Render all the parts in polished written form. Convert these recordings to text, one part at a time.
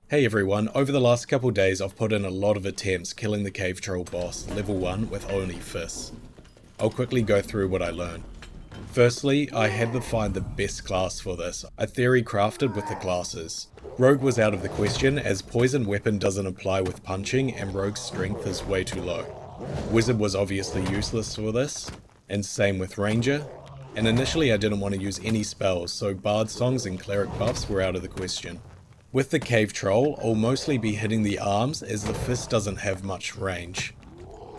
Hey everyone, over the last couple days I've put in a lot of attempts killing the CAVETROLL boss, level 1 with only fists. I'll quickly go through what I learned. Firstly, I had to find the best class for this. I theory crafted with the classes. Rogue was out of the question as poison weapon doesn't apply with punching and Rogue's strength is way too low. Wizard was obviously useless for this, and same with Ranger. And initially I didn't want to use any spells, so Bard songs and cleric buffs were out of the question. With the CAVETROLL, I'll mostly be hitting the arms as the fist doesn't have much range.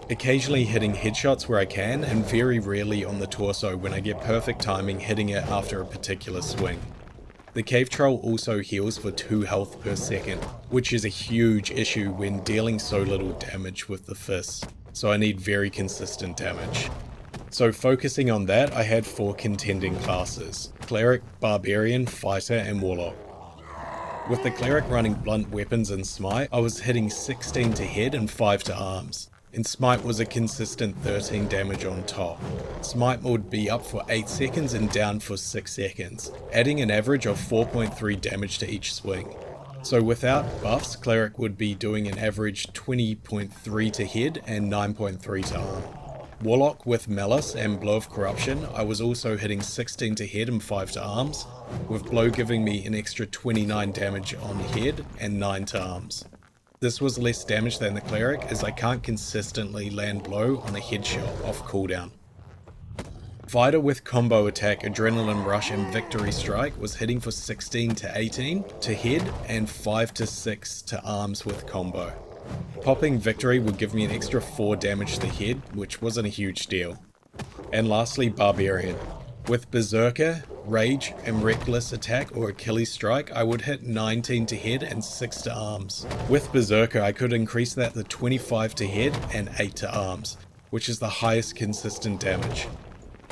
Occasionally hitting headshots where I can, and very rarely on the torso when I get perfect timing hitting it after a particular swing. The CAVETROLL also heals for 2 health per second, which is a huge issue when dealing so little damage with the fist, so I need very consistent damage. So focusing on that, I had 4 contending classes: Cleric, Barbarian, Fighter and Warlock. With the Cleric running blunt weapons and Smite, I was hitting 16 to head and 5 to arms, and Smite was a consistent 13 damage on top. Smite would be up for 8 seconds and down for 6 seconds, adding an average of 4.3 damage to each swing. So without buffs, Cleric would be doing an average 20.3 to head and 9.3 to arm. Warlock with Malice and Blow of Corruption, I was also hitting 16 to head and 5 to arms, with Blow giving me an extra 29 damage on head and 9 to arms. This was less damage than the Cleric as I can't consistently land Blow on a headshot off cooldown. Fighter with combo attack, Adrenaline Rush and Victory Strike was hitting for 16 to 18 to head and 5 to 6 to arms with combo. Popping Victory would give me an extra 4 damage to the head, which wasn't a huge deal. And lastly, Barbarian. With Berserker, Rage and Reckless Attack or Achilles Strike, I would hit 19 to head and 6 to arms. With Berserker, I could increase that to 25 to head and 8 to arms, which is the highest consistent damage.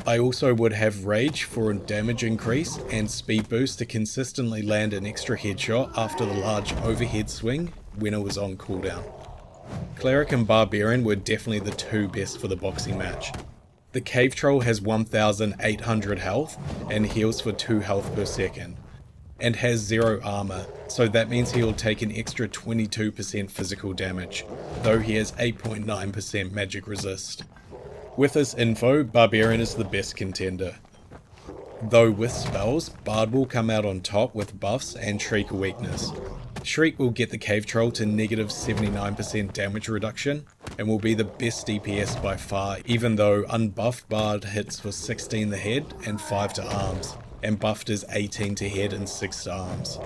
I also would have Rage for a damage increase and Speed Boost to consistently land an extra headshot after the large overhead swing when it was on cooldown. Cleric and Barbarian were definitely the 2 best for the boxing match. The CAVETROLL has 1800 health and heals for 2 health per second, and has 0 armor, so that means he'll take an extra 22% physical damage, though he has 8.9% magic resist. With this info, Barbarian is the best contender. Though with spells, Bard will come out on top with buffs and Shriek a weakness. Shriek will get the CAVETROLL to negative 79% damage reduction, and will be the best DPS by far, even though unbuffed Bard hits for 16 the head and 5 to arms, and buffed is 18 to head and 6 to arms.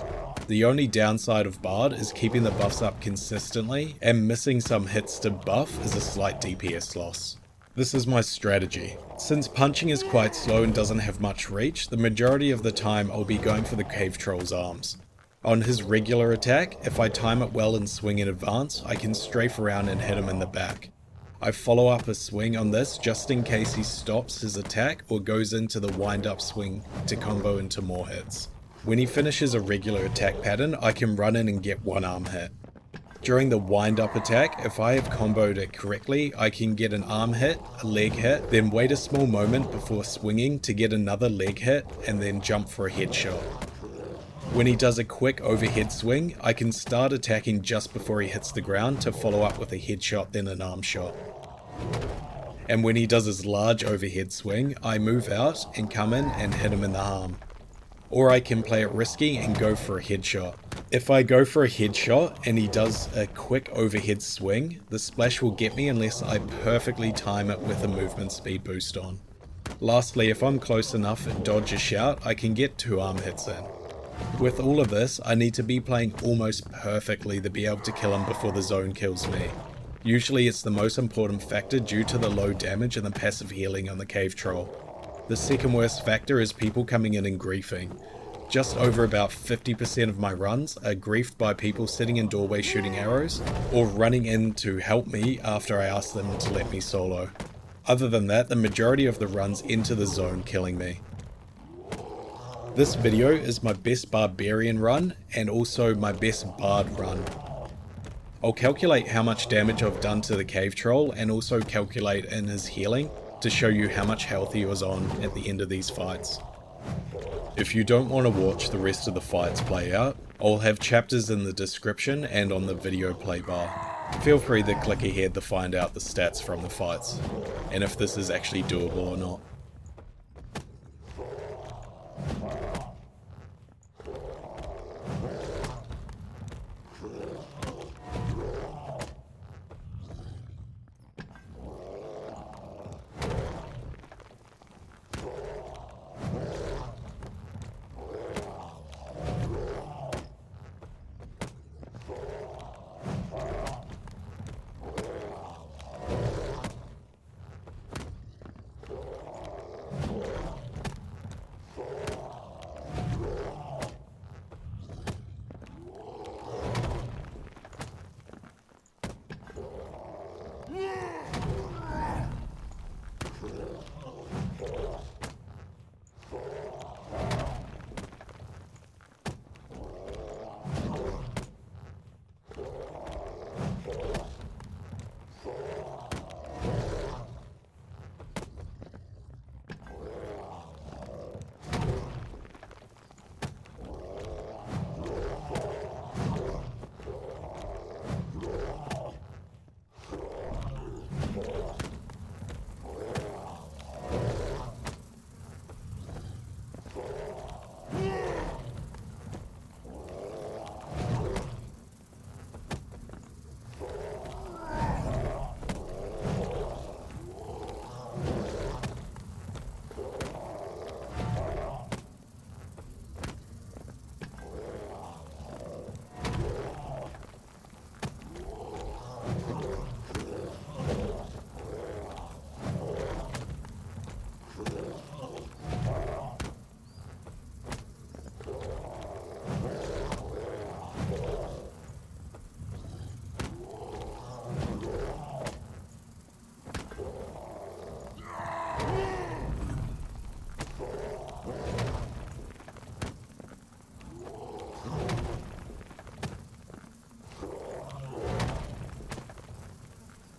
The only downside of Bard is keeping the buffs up consistently, and missing some hits to buff is a slight DPS loss. This is my strategy. Since punching is quite slow and doesn't have much reach, the majority of the time I'll be going for the CAVETROLL's arms. On his regular attack, if I time it well and swing in advance, I can strafe around and hit him in the back. I follow up a swing on this just in case he stops his attack or goes into the wind up swing to combo into more hits. When he finishes a regular attack pattern, I can run in and get 1 arm hit. During the wind-up attack, if I have comboed it correctly, I can get an arm hit, a leg hit, then wait a small moment before swinging to get another leg hit, and then jump for a headshot. When he does a quick overhead swing, I can start attacking just before he hits the ground to follow up with a headshot then an arm shot. And when he does his large overhead swing, I move out and come in and hit him in the arm. Or I can play it risky and go for a headshot. If I go for a headshot and he does a quick overhead swing, the splash will get me unless I perfectly time it with a movement speed boost on. Lastly, if I'm close enough and dodge a shout, I can get 2 arm hits in. With all of this, I need to be playing almost perfectly to be able to kill him before the zone kills me. Usually it's the most important factor due to the low damage and the passive healing on the CAVETROLL. The second worst factor is people coming in and griefing. Just over about 50% of my runs are griefed by people sitting in doorways shooting arrows, or running in to help me after I ask them to let me solo. Other than that, the majority of the runs enter the zone killing me. This video is my best Barbarian run, and also my best Bard run. I'll calculate how much damage I've done to the CAVETROLL, and also calculate in his healing, to show you how much health he was on at the end of these fights. If you don't want to watch the rest of the fights play out, I'll have chapters in the description and on the video play bar. Feel free to click ahead to find out the stats from the fights, and if this is actually doable or not.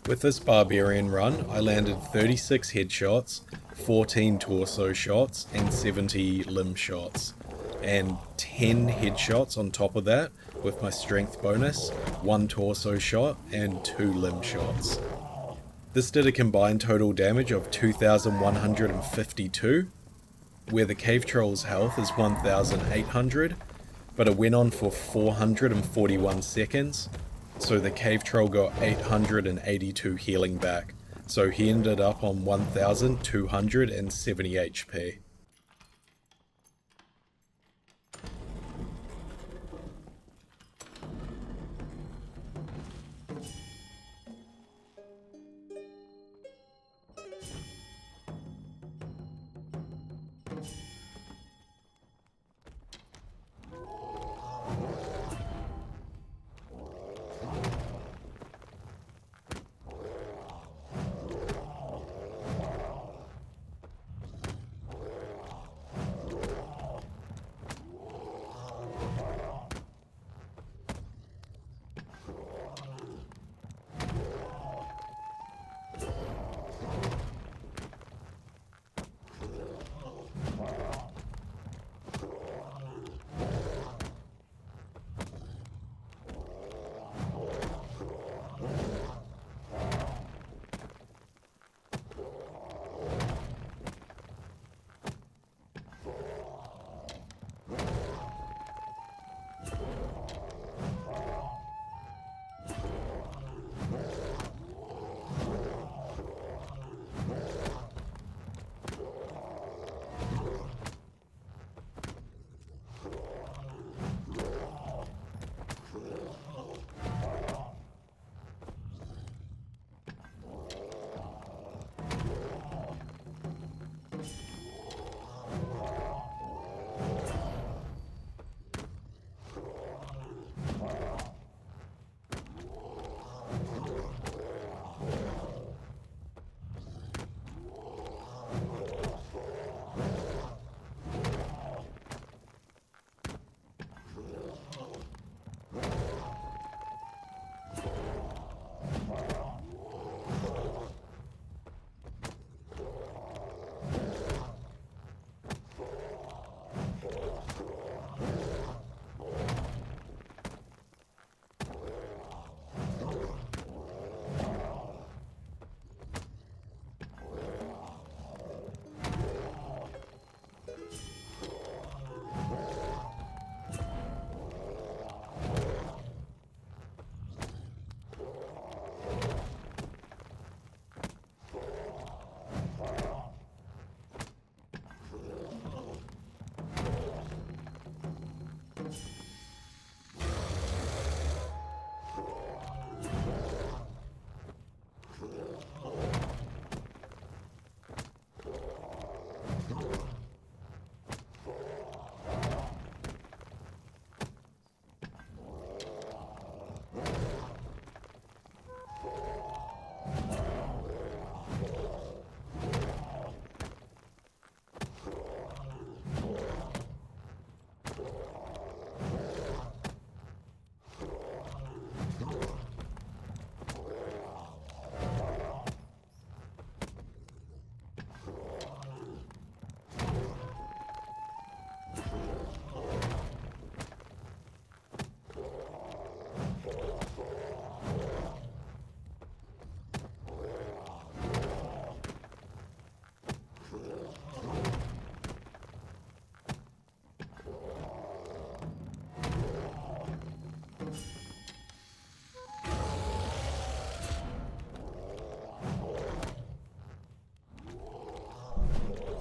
With this Barbarian run, I landed 36 headshots, 14 torso shots, and 70 limb shots, and 10 headshots on top of that with my strength bonus, 1 torso shot, and 2 limb shots. This did a combined total damage of 2,152, where the CAVETROLL's health is 1,800, but it went on for 441 seconds, so the CAVETROLL got 882 healing back, so he ended up on 1,270 HP.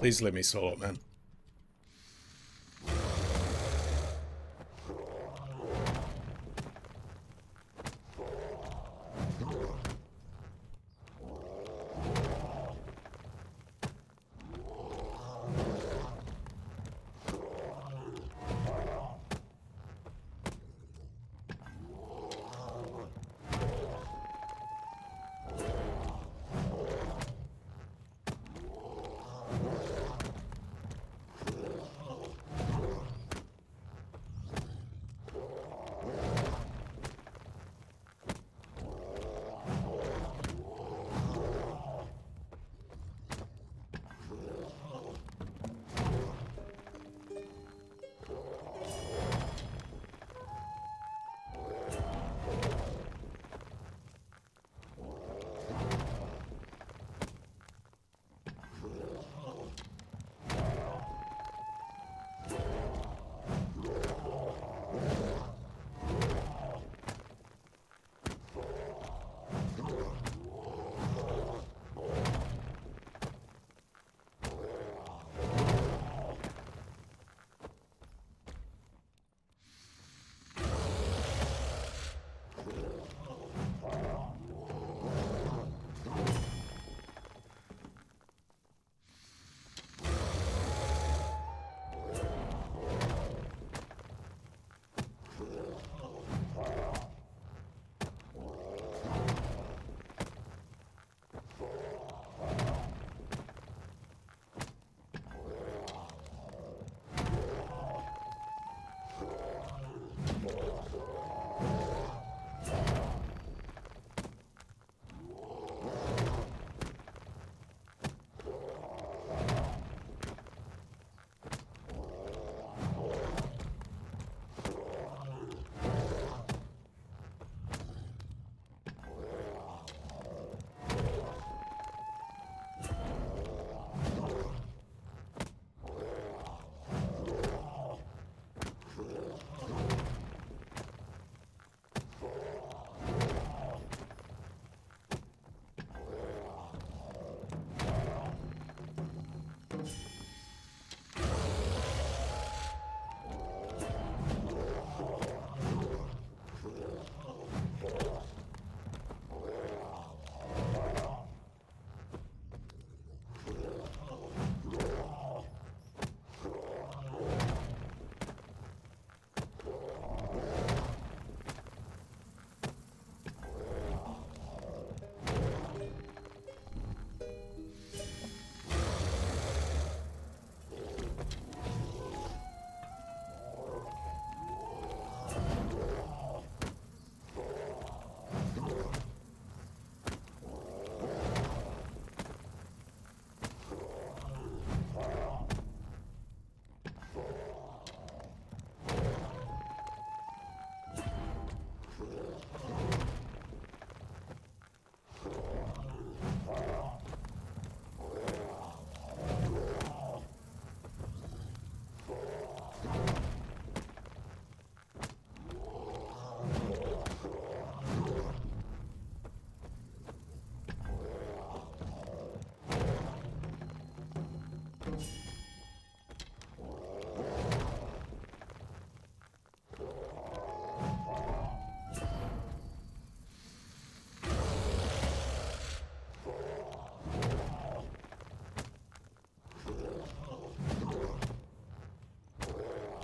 Please let me solo it, man.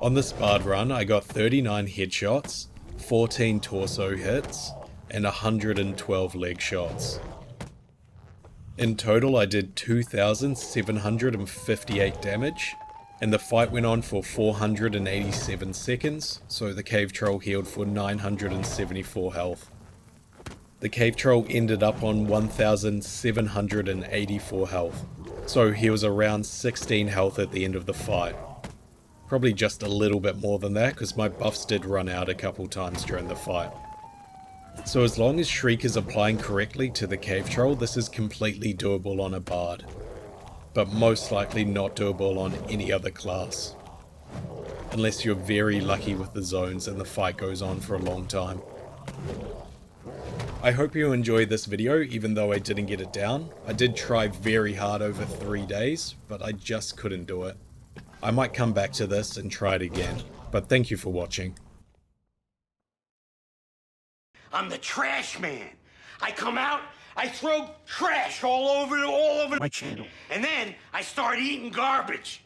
On this bard run, I got 39 headshots, 14 torso hits, and 112 leg shots. In total, I did 2,758 damage, and the fight went on for 487 seconds, so the cave troll healed for 974 health. The cave troll ended up on 1,784 health, so he was around 16 health at the end of the fight. Probably just a little bit more than that, because my buffs did run out a couple times during the fight. So as long as Shriek is applying correctly to the cave troll, this is completely doable on a bard, but most likely not doable on any other class, unless you're very lucky with the zones and the fight goes on for a long time. I hope you enjoyed this video even though I didn't get it down. I did try very hard over 3 days, but I just couldn't do it. I might come back to this and try it again, but thank you for watching. I'm the trash man. I come out, I throw trash all over my channel. And then I start eating garbage.